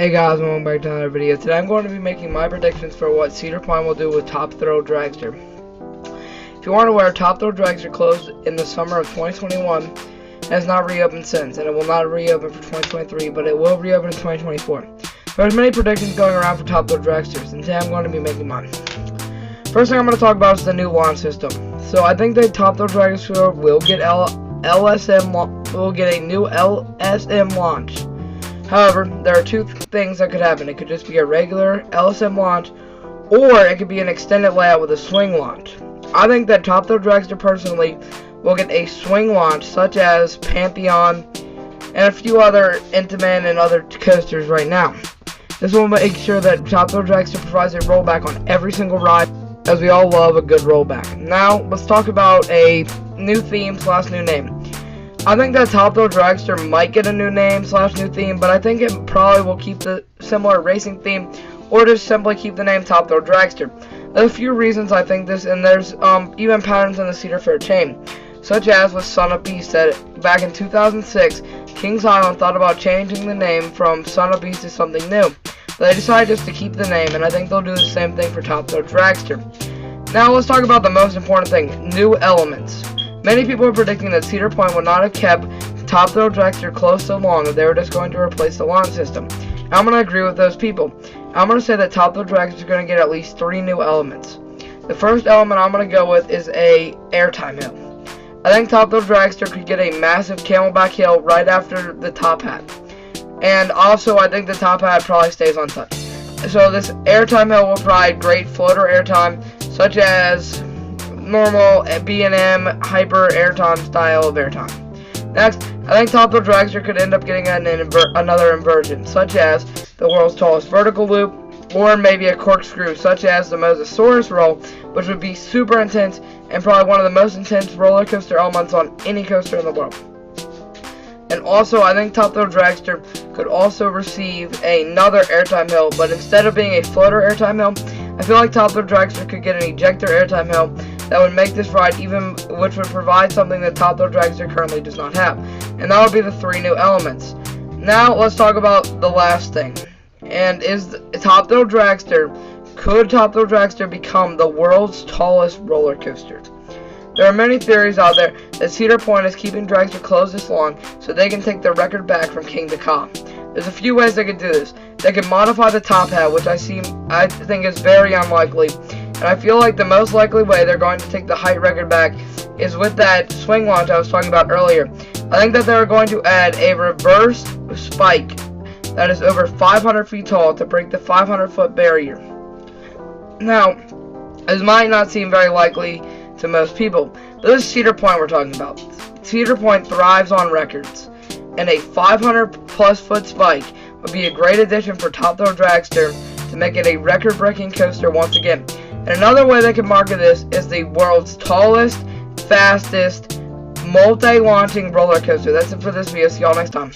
Hey guys, welcome back to another video. Today I'm going to be making my predictions for what Cedar Point will do with Top Thrill Dragster. If you aren't aware, Top Thrill Dragster closed in the summer of 2021 and has not reopened since, and it will not reopen for 2023, but it will reopen in 2024. There's many predictions going around for Top Thrill Dragsters, and today I'm going to be making mine. First thing I'm going to talk about is the new launch system. So I think that Top Thrill Dragster will get a new LSM launch. However, there are two things that could happen. It could just be a regular LSM launch, or it could be an extended layout with a swing launch. I think that Top Thrill Dragster personally will get a swing launch, such as Pantheon and a few other Intamin and other coasters right now. This will make sure that Top Thrill Dragster provides a rollback on every single ride, as we all love a good rollback. Now, let's talk about a new theme / new name. I think that Top Thrill Dragster might get a new name / new theme, but I think it probably will keep the similar racing theme, or just simply keep the name Top Thrill Dragster. There's a few reasons I think this, and there's even patterns in the Cedar Fair chain, such as with Son of Beast, that back in 2006, Kings Island thought about changing the name from Son of Beast to something new, but they decided just to keep the name, and I think they'll do the same thing for Top Thrill Dragster. Now let's talk about the most important thing: new elements. Many people are predicting that Cedar Point would not have kept Top Thrill Dragster closed so long if they were just going to replace the launch system. I'm going to agree with those people. I'm going to say that Top Thrill Dragster is going to get at least 3 new elements. The first element I'm going to go with is a airtime hill. I think Top Thrill Dragster could get a massive camelback hill right after the top hat. And also I think the top hat probably stays untouched. So this airtime hill will provide great floater airtime, such as normal B&M hyper airtime style of airtime. Next, I think Top Thrill Dragster could end up getting another inversion, such as the world's tallest vertical loop, or maybe a corkscrew, such as the Mosasaurus roll, which would be super intense and probably one of the most intense roller coaster elements on any coaster in the world. And also, I think Top Thrill Dragster could also receive another airtime hill, but instead of being a floater airtime hill, I feel like Top Thrill Dragster could get an ejector airtime hill that would make this ride which would provide something that Top Thrill Dragster currently does not have. And that would be the 3 new elements. Now let's talk about the last thing. And could Top Thrill Dragster become the world's tallest roller coaster? There are many theories out there that Cedar Point is keeping Dragster closed this long so they can take the record back from King Ka. There's a few ways they could do this. They could modify the top hat, which I think is very unlikely. And I feel like the most likely way they're going to take the height record back is with that swing launch I was talking about earlier. I think that they're going to add a reverse spike that is over 500 feet tall to break the 500-foot barrier. Now, this might not seem very likely to most people, but this is Cedar Point we're talking about. Cedar Point thrives on records, and a 500+ foot spike would be a great addition for Top Thrill Dragster to make it a record-breaking coaster once again. And another way they can market this is the world's tallest, fastest, multi-launching roller coaster. That's it for this video. See y'all next time.